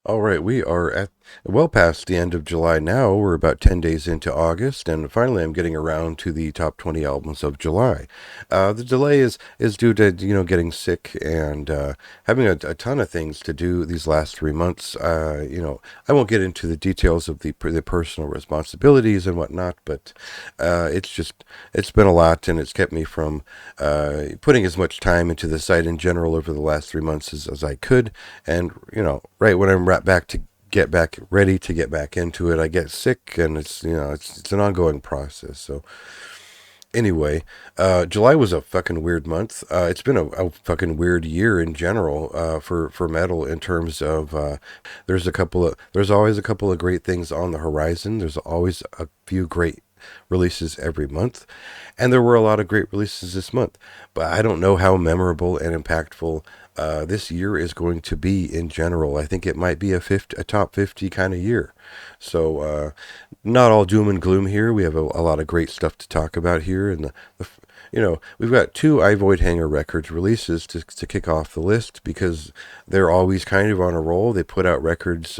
All right, we are at well past the end of July now. We're about 10 days into August, and finally I'm getting around to the top 20 albums of July. The delay is due to, getting sick and having a ton of things to do these last 3 months. I won't get into the details of the personal responsibilities and whatnot, but it's been a lot, and it's kept me from putting as much time into the site in general over the last 3 months as I could. And right when I'm right back to get back ready to get back into it, I get sick, and it's an ongoing process. So anyway, July was a fucking weird month. It's been a fucking weird year in general for metal in terms of there's always a couple of great things on the horizon. There's always a few great releases every month, and there were a lot of great releases this month. But I don't know how memorable and impactful this year is going to be in general. I think it might be a top 50 kind of year. So not all doom and gloom here. We have a lot of great stuff to talk about here, and we've got two I Void Hanger Records releases to kick off the list because they're always kind of on a roll. They put out records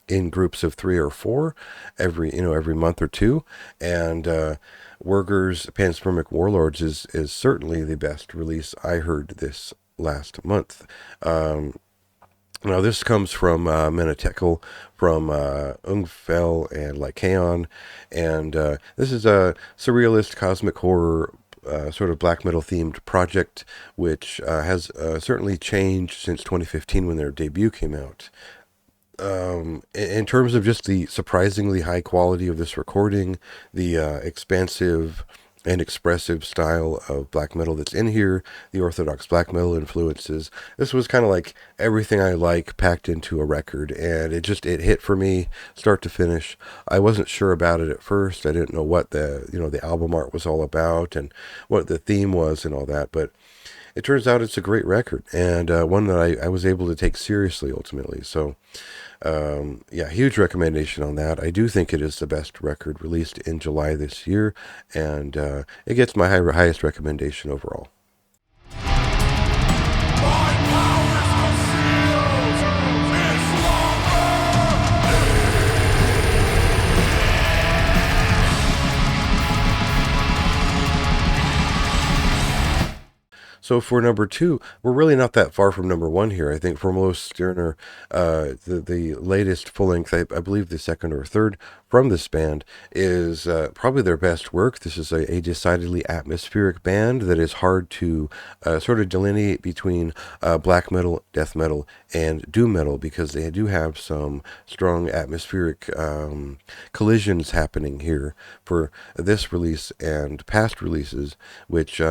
in groups of three or four every month or two, and Werger's Panspermic Warlords is certainly the best release I heard this last month. Now, this comes from Menetekel, from Ungfell and Lycaon, and this is a surrealist cosmic horror sort of black metal themed project, which has certainly changed since 2015 when their debut came out. In terms of just the surprisingly high quality of this recording, the expansive and expressive style of black metal that's in here, the orthodox black metal influences. This was kind of like everything I like packed into a record, and it hit for me start to finish. I wasn't sure about it at first. I didn't know what the album art was all about and what the theme was and all that, but it turns out it's a great record, and one that I was able to take seriously ultimately. So yeah, huge recommendation on that. I do think it is the best record released in July this year, and it gets my highest recommendation overall. My powers concealed is So for number two, we're really not that far from number one here. I think for most Sterner, the latest full length, I believe the second or third from this band, is probably their best work. This is a decidedly atmospheric band that is hard to sort of delineate between black metal, death metal, and doom metal because they do have some strong atmospheric collisions happening here for this release and past releases, which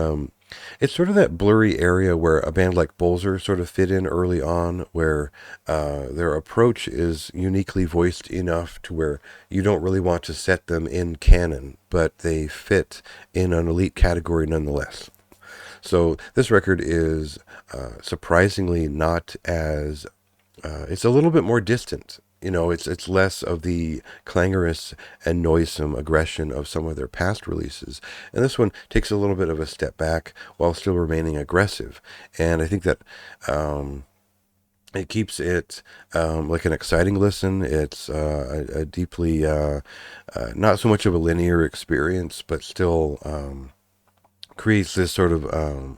it's sort of that blurry area where a band like Bolzer sort of fit in early on, where their approach is uniquely voiced enough to where you don't really want to set them in canon, but they fit in an elite category nonetheless. So this record is surprisingly not as it's a little bit more distant. It's less of the clangorous and noisome aggression of some of their past releases, and this one takes a little bit of a step back while still remaining aggressive. And I think that it keeps it like an exciting listen. It's a deeply not so much of a linear experience, but still creates this sort of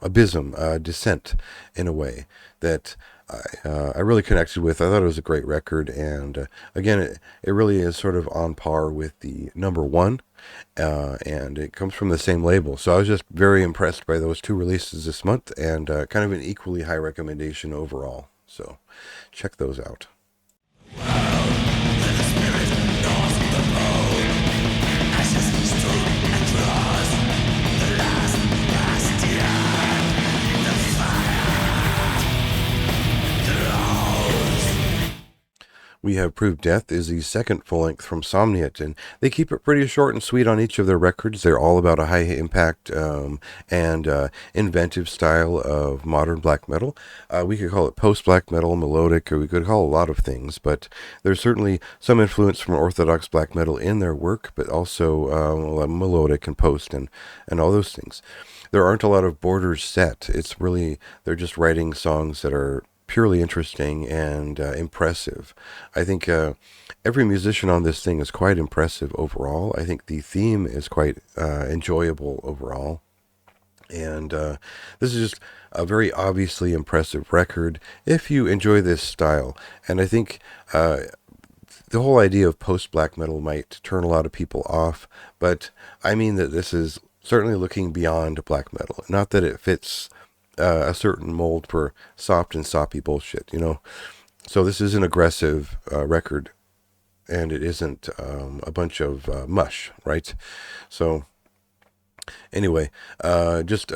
abysm, descent in a way that I really connected with. I thought it was a great record, and again, it really is sort of on par with the number one, and it comes from the same label. So I was just very impressed by those two releases this month, and kind of an equally high recommendation overall. So check those out. We have Proved Death is the second full length from Somniat, and they keep it pretty short and sweet on each of their records. They're all about a high impact and inventive style of modern black metal. We could call it post black metal, melodic, or we could call it a lot of things, but there's certainly some influence from orthodox black metal in their work, but also melodic and post and all those things. There aren't a lot of borders set. It's really, they're just writing songs that are purely interesting and impressive. I think every musician on this thing is quite impressive overall. I think the theme is quite enjoyable overall. And this is just a very obviously impressive record if you enjoy this style. And I think the whole idea of post black metal might turn a lot of people off, but I mean that this is certainly looking beyond black metal. Not that it fits a certain mold for soft and soppy bullshit, you know? So this is an aggressive record, and it isn't a bunch of mush, right? So anyway, just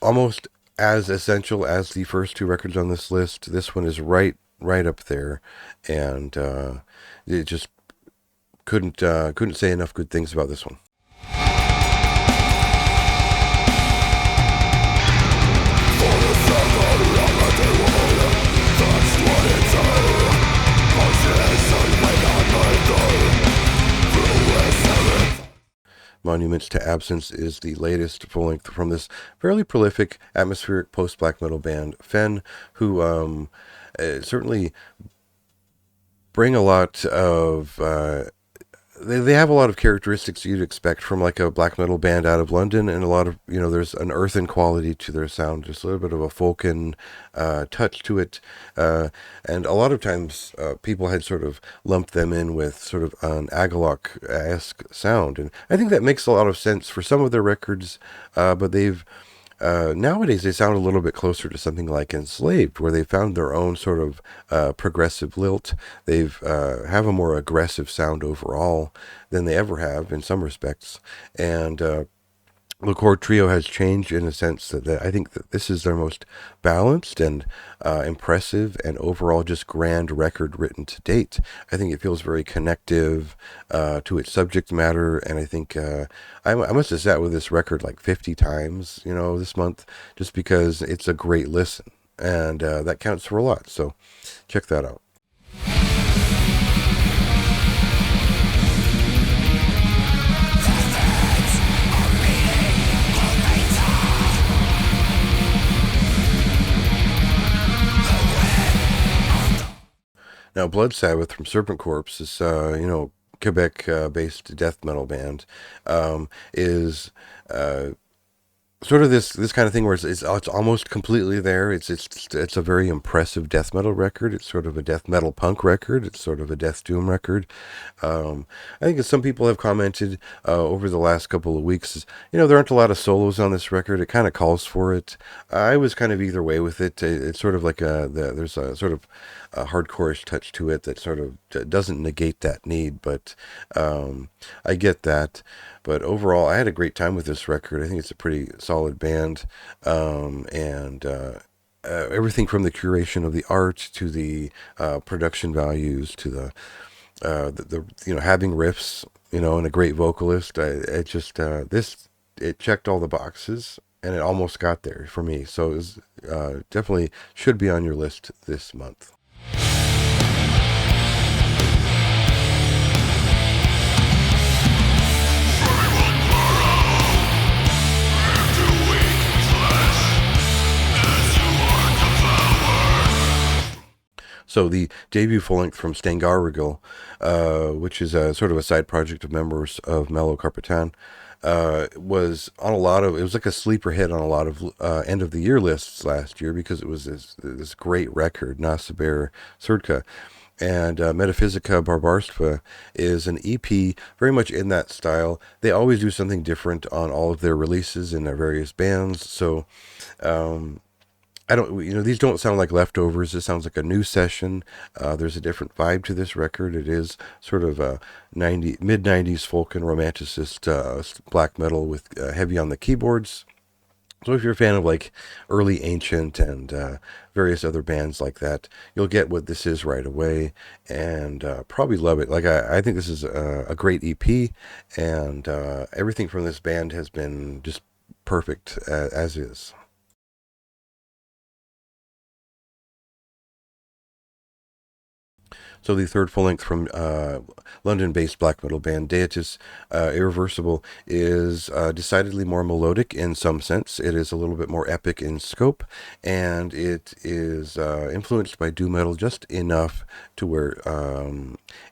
almost as essential as the first two records on this list. This one is right up there, and it just couldn't say enough good things about this one. Monuments to Absence is the latest full length from this fairly prolific atmospheric post black metal band, Fen, who certainly bring a lot of they have a lot of characteristics you'd expect from like a black metal band out of London, and a lot of, you know, there's an earthen quality to their sound, just a little bit of a folken touch to it, and a lot of times people had sort of lumped them in with sort of an Agalloch-esque sound, and I think that makes a lot of sense for some of their records, but they've nowadays they sound a little bit closer to something like Enslaved, where they found their own sort of progressive lilt. They've have a more aggressive sound overall than they ever have in some respects, and the chord trio has changed in a sense that I think that this is their most balanced and impressive and overall just grand record written to date. I think it feels very connective to its subject matter, and I think I must have sat with this record like 50 times, you know, this month, just because it's a great listen, and that counts for a lot. So check that out. Now, Blood Sabbath from Serpent Corpse is, Quebec-based death metal band, is sort of this kind of thing where it's almost completely there. It's a very impressive death metal record. It's sort of a death metal punk record. It's sort of a death doom record. I think as some people have commented over the last couple of weeks, there aren't a lot of solos on this record. It kind of calls for it. I was kind of either way with it. It's sort of like there's a sort of a hardcore-ish touch to it that sort of doesn't negate that need, but I get that. But overall, I had a great time with this record. I think it's a pretty solid band, and everything from the curation of the art to the production values to the having riffs, and a great vocalist. It just it checked all the boxes, and it almost got there for me. So it was definitely should be on your list this month. So the debut full length from Stangarigel, which is a sort of a side project of members of Mellow Carpetan, was on a lot of. It was like a sleeper hit on a lot of end of the year lists last year because it was this great record, Nasaber Surdka. And Metaphysica Barbarstva is an EP very much in that style. They always do something different on all of their releases in their various bands. So I don't, these don't sound like leftovers. It sounds like a new session. There's a different vibe to this record. It is sort of a mid 90s folk and romanticist black metal with heavy on the keyboards. So if you're a fan of like early Ancient and various other bands like that, you'll get what this is right away and probably love it. Like I think this is a great EP, and everything from this band has been just perfect as is. So the third full length from London-based black metal band Deities Irreversible is decidedly more melodic in some sense. It is a little bit more epic in scope, and it is influenced by doom metal just enough to where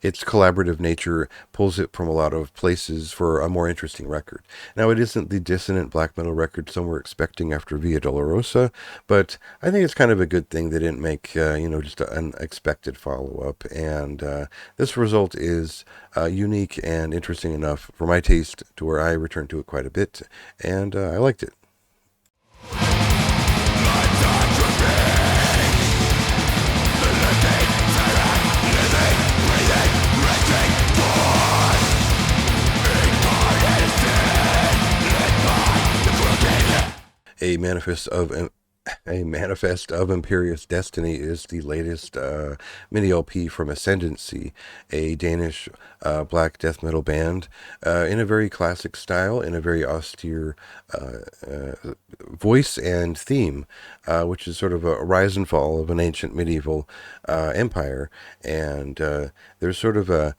its collaborative nature pulls it from a lot of places for a more interesting record. Now, it isn't the dissonant black metal record some were expecting after Via Dolorosa, but I think it's kind of a good thing they didn't make, just an unexpected follow-up. And this result is unique and interesting enough for my taste to where I returned to it quite a bit, and I liked it. A manifest of a Manifest of Imperious Destiny is the latest mini LP from Ascendancy, a Danish black death metal band, in a very classic style, in a very austere voice and theme, which is sort of a rise and fall of an ancient medieval empire. And there's sort of a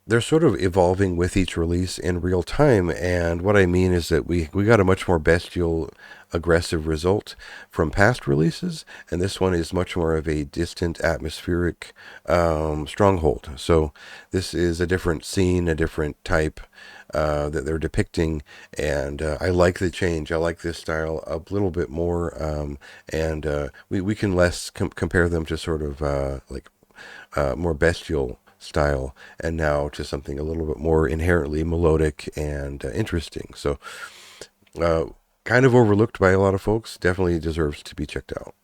they're sort of evolving with each release in real time, and what I mean is that we got a much more bestial, aggressive result from past releases, and this one is much more of a distant, atmospheric stronghold. So this is a different scene, a different type that they're depicting, and I like the change. I like this style a little bit more, and we can less compare them to sort of more bestial style, and now to something a little bit more inherently melodic and interesting. So, kind of overlooked by a lot of folks, definitely deserves to be checked out.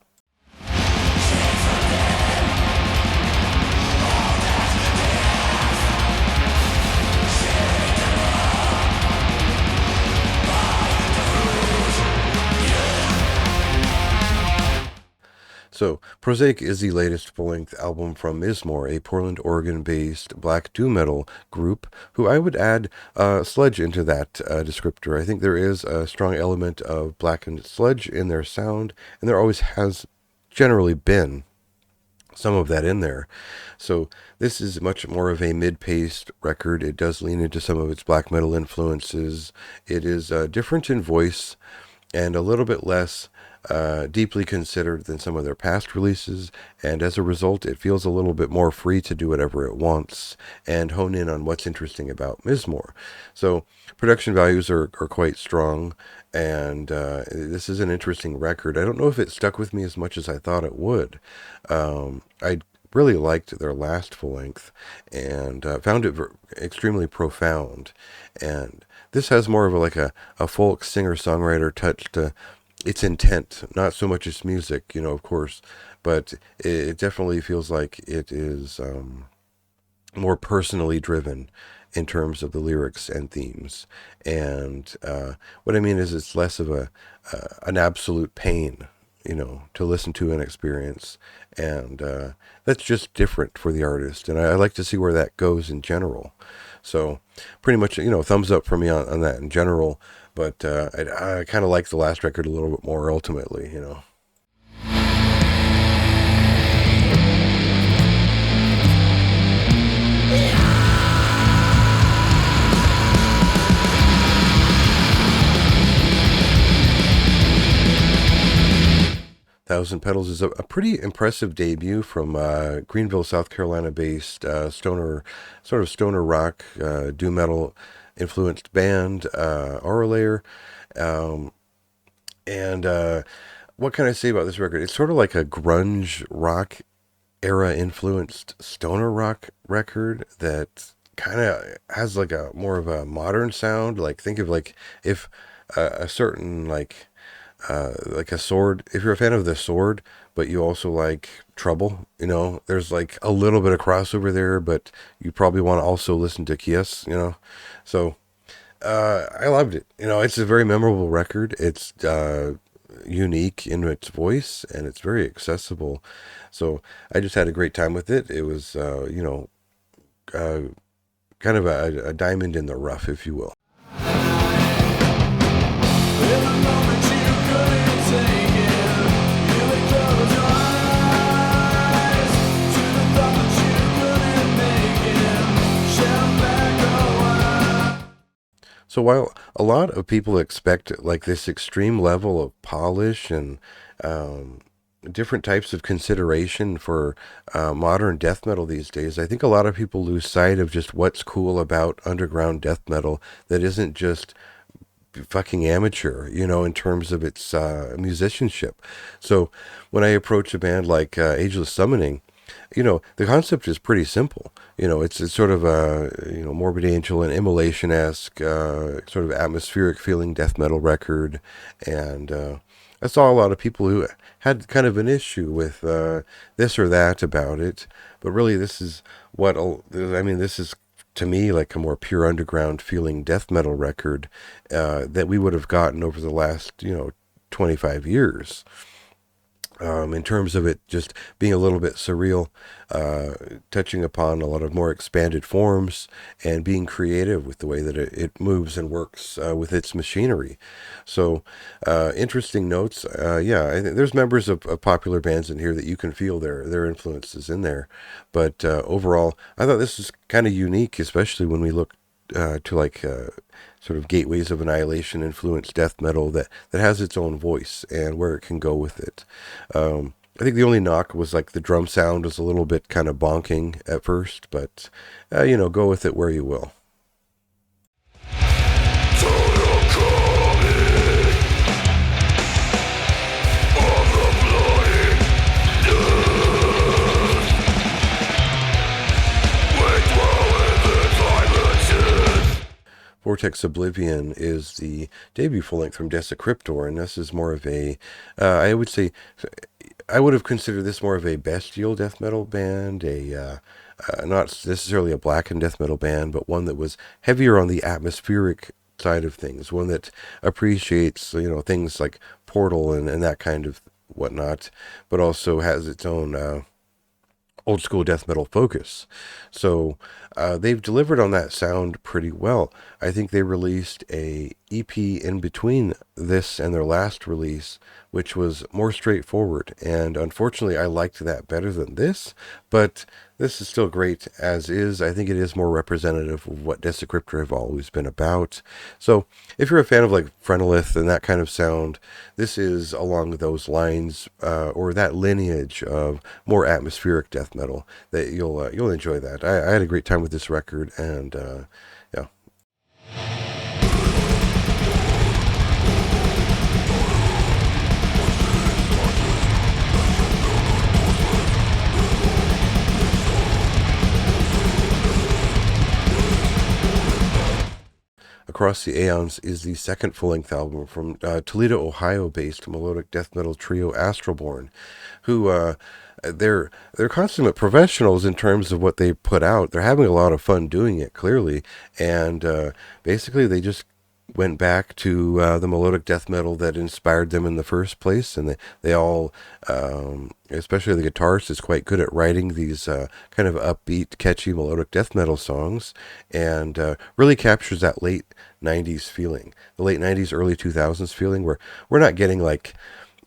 'Prosaic' is the latest full-length album from Mismore, a Portland, Oregon-based black doom metal group, who I would add sludge into that descriptor. I think there is a strong element of blackened sludge in their sound, and there always has generally been some of that in there. So this is much more of a mid-paced record. It does lean into some of its black metal influences. It is different in voice and a little bit less deeply considered than some of their past releases, and as a result, it feels a little bit more free to do whatever it wants and hone in on what's interesting about Mismore. So production values are quite strong, and this is an interesting record. I don't know if it stuck with me as much as I thought it would. I really liked their last full length and found it extremely profound. And this has more of a folk singer-songwriter touch to its intent, not so much its music, of course, but it definitely feels like it is more personally driven in terms of the lyrics and themes. And what I mean is it's less of an absolute pain, to listen to and experience. And that's just different for the artist. And I like to see where that goes in general. So pretty much, thumbs up for me on that in general. But I kind of like the last record a little bit more ultimately. 1,000 Petals is a pretty impressive debut from Greenville, South Carolina-based stoner rock, doom metal influenced band, Auralayer. And what can I say about this record? It's sort of like a grunge rock era influenced stoner rock record that kind of has like a more of a modern sound. Like think of like if a certain like a Sword, if you're a fan of the Sword but you also like Trouble, there's like a little bit of crossover there, but you probably want to also listen to Kiss. So I loved it. It's a very memorable record. It's unique in its voice, and it's very accessible. So I just had a great time with it. It was kind of a diamond in the rough, if you will. Take it, you would close your eyes to the thought that So while a lot of people expect like this extreme level of polish and um, different types of consideration for modern death metal these days, I think a lot of people lose sight of just what's cool about underground death metal that isn't just fucking amateur, in terms of its musicianship. So when I approach a band like Ageless Summoning, the concept is pretty simple. It's sort of a Morbid Angel and Immolation esque sort of atmospheric feeling death metal record, and I saw a lot of people who had kind of an issue with this or that about it, but really this is this is to me like a more pure underground feeling death metal record that we would have gotten over the last 25 years, in terms of it just being a little bit surreal, touching upon a lot of more expanded forms and being creative with the way that it moves and works with its machinery. So, interesting notes. Yeah, I think there's members of popular bands in here that you can feel their influences in there. But overall, I thought this is kind of unique, especially when we look to like sort of gateways of annihilation influenced death metal that has its own voice and where it can go with it. I think the only knock was like the drum sound was a little bit kind of bonking at first, but go with it where you will. Total calling of the bloody we dwell in the dimensions. Vortex Oblivion is the debut full length from Desecryptor, and this is more of I would say, I would have considered this more of a bestial death metal band, not necessarily a blackened death metal band, but one that was heavier on the atmospheric side of things, one that appreciates, things like Portal and that kind of whatnot, but also has its own old school death metal focus. So they've delivered on that sound pretty well. I think they released a EP in between this and their last release, which was more straightforward. And unfortunately, I liked that better than this, but this is still great as is. I think it is more representative of what Desecryptor have always been about. So if you're a fan of like Phrenolith and that kind of sound, this is along those lines, or that lineage of more atmospheric death metal that you'll enjoy that. I had a great time with this record, and yeah. Across the Aeons is the second full-length album from Toledo, Ohio-based melodic death metal trio Astralborn, who they're consummate professionals in terms of what they put out. They're having a lot of fun doing it, clearly, and basically they just went back to the melodic death metal that inspired them in the first place, and they all, especially the guitarist, is quite good at writing these kind of upbeat, catchy melodic death metal songs, and really captures that late '90s feeling, the late '90s, early 2000s feeling, where we're not getting like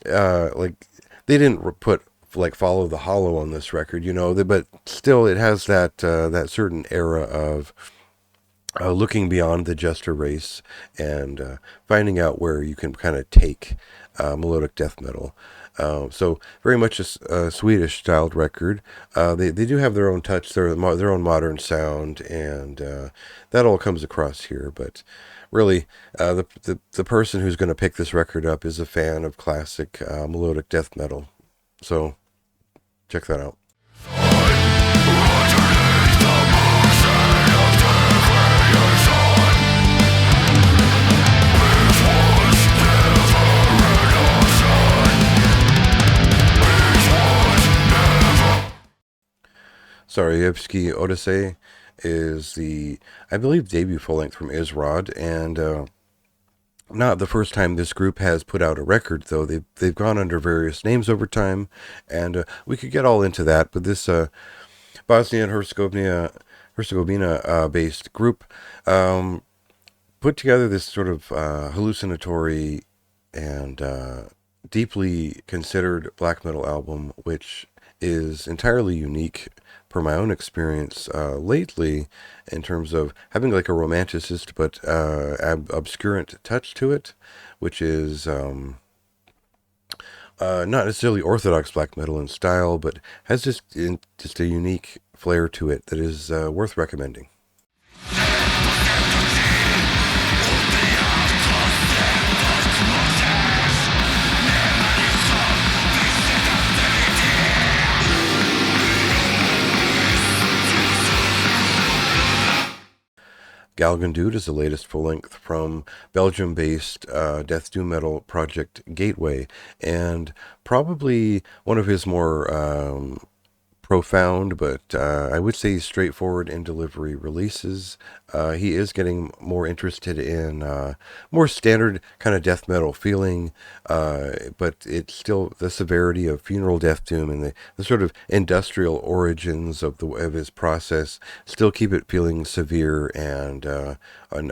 they didn't put like Follow the Hollow on this record, but still it has that certain era of looking beyond the jester race and finding out where you can kind of take melodic death metal. So very much a Swedish styled record. They do have their own touch, their own modern sound, and that all comes across here. But really, the person who's going to pick this record up is a fan of classic melodic death metal. So check that out. Sarajevsky Odyssey is I believe, debut full length from Izrod, and not the first time this group has put out a record, though. They've gone under various names over time, and we could get all into that. But this Bosnia and Herzegovina based group put together this sort of hallucinatory and deeply considered black metal album, which is entirely unique, for my own experience lately in terms of having like a romanticist but obscurant touch to it, which is not necessarily orthodox black metal in style, but has just a unique flair to it that is worth recommending. Galgendude is the latest full length from Belgium based death doom metal project Gateway, and probably one of his more profound, but I would say straightforward in delivery releases. He is getting more interested in more standard kind of death metal feeling, but it's still the severity of funeral death doom and the sort of industrial origins of his process still keep it feeling severe and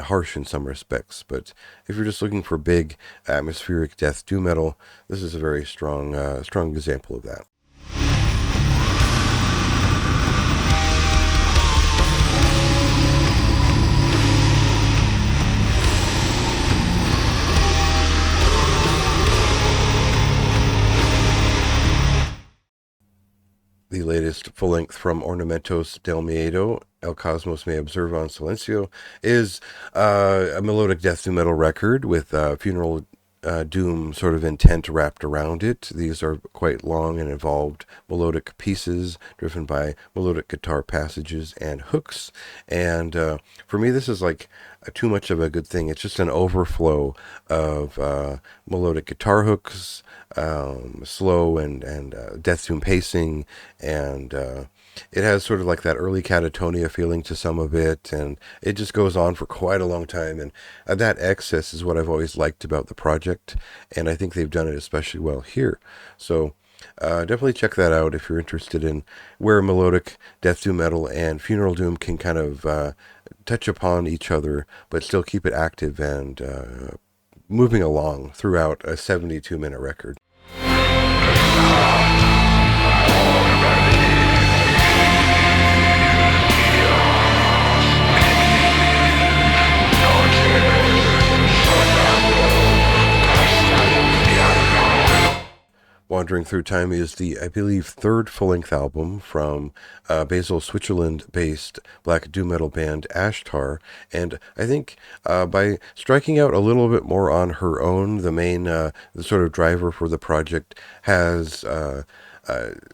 harsh in some respects. But if you're just looking for big atmospheric death doom metal, this is a very strong example of that. The latest full length from Ornamentos del Miedo, El Cosmos Me Observa en Silencio, is a melodic death doom metal record with funeral doom sort of intent wrapped around it. These are quite long and involved melodic pieces driven by melodic guitar passages and hooks. And for me, this is like too much of a good thing. It's just an overflow of melodic guitar hooks, slow and death doom pacing, and it has sort of like that early catatonia feeling to some of it, and it just goes on for quite a long time. And that excess is what I've always liked about the project, and I think they've done it especially well here. So definitely check that out if you're interested in where melodic death doom metal and funeral doom can kind of touch upon each other, but still keep it active and moving along throughout a 72-minute record. Wandering Through Time is the, I believe, third full-length album from Basel, Switzerland-based black doom metal band Ashtar, and I think by striking out a little bit more on her own, the sort of driver for the project has sort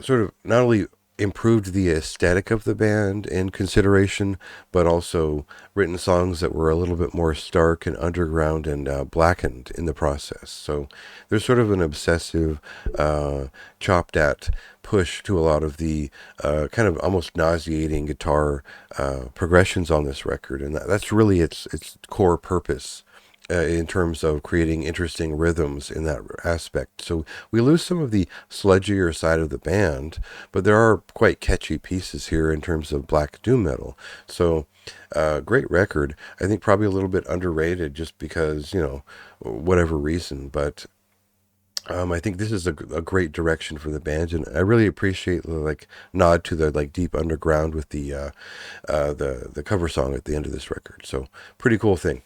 of not only improved the aesthetic of the band in consideration, but also written songs that were a little bit more stark and underground and blackened in the process. So there's sort of an obsessive, chopped at push to a lot of the kind of almost nauseating guitar progressions on this record, and that's really its core purpose in terms of creating interesting rhythms in that aspect. So we lose some of the sludgier side of the band, but there are quite catchy pieces here in terms of black doom metal. So great record. I think probably a little bit underrated just because, whatever reason, but I think this is a great direction for the band, and I really appreciate the nod to the deep underground with the cover song at the end of this record. So pretty cool thing.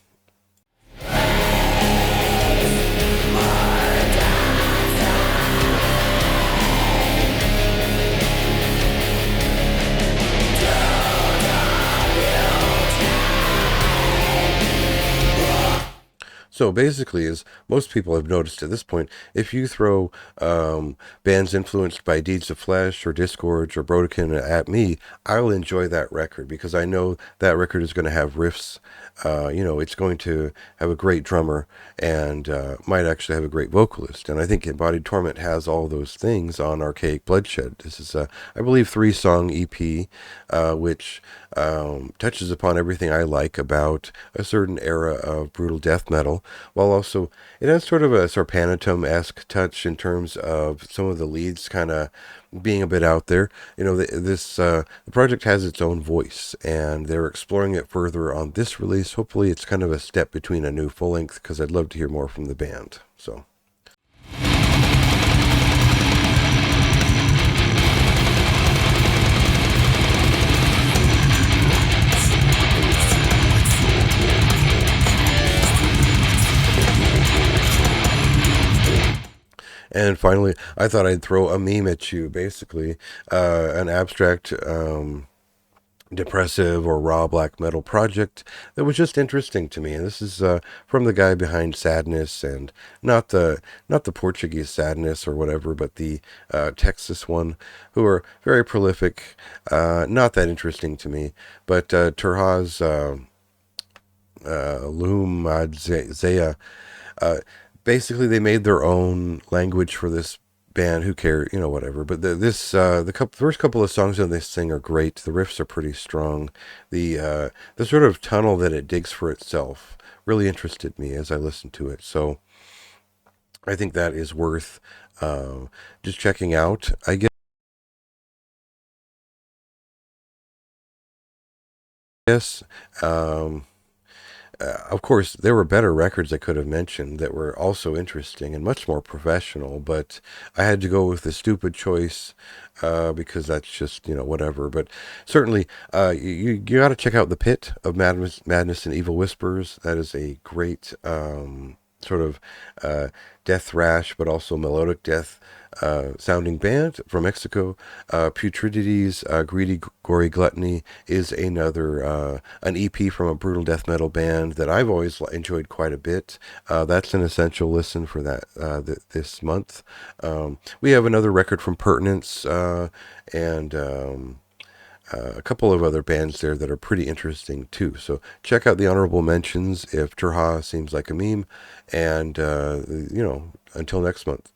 So basically, as most people have noticed at this point, if you throw bands influenced by Deeds of Flesh or Disgorge or Brodekin at me, I'll enjoy that record because I know that record is going to have riffs. It's going to have a great drummer and might actually have a great vocalist. And I think Embodied Torment has all those things on Archaic Bloodshed. This is I believe, 3-song EP, which touches upon everything I like about a certain era of brutal death metal, while also it has sort of a Sarpanatum-esque touch in terms of some of the leads kind of being a bit out there. The project has its own voice, and they're exploring it further on this release. Hopefully it's kind of a step between a new full length, because I'd love to hear more from the band. So And finally, I thought I'd throw a meme at you, basically, an abstract depressive or raw black metal project that was just interesting to me. And this is from the guy behind Sadness, and not the Portuguese Sadness or whatever, but the Texas one, who are very prolific. Not that interesting to me, but Terha's Loom Zaya. Uh, Basically, they made their own language for this band. Who cares, whatever. But the first couple of songs that they sing are great. The riffs are pretty strong. The sort of tunnel that it digs for itself really interested me as I listened to it. So I think that is worth uh, just checking out. I guess. Um, of course, there were better records I could have mentioned that were also interesting and much more professional, but I had to go with the stupid choice because that's just, whatever. But certainly, you got to check out The Pit of Madness and Evil Whispers. That is a great sort of uh, death thrash, but also melodic death sounding band from Mexico. Putridity's Greedy Gory Gluttony is an EP from a brutal death metal band that I've always enjoyed quite a bit. That's an essential listen for that this month. We have another record from Pertinence and a couple of other bands there that are pretty interesting too. So check out the honorable mentions if Terha seems like a meme. And, until next month.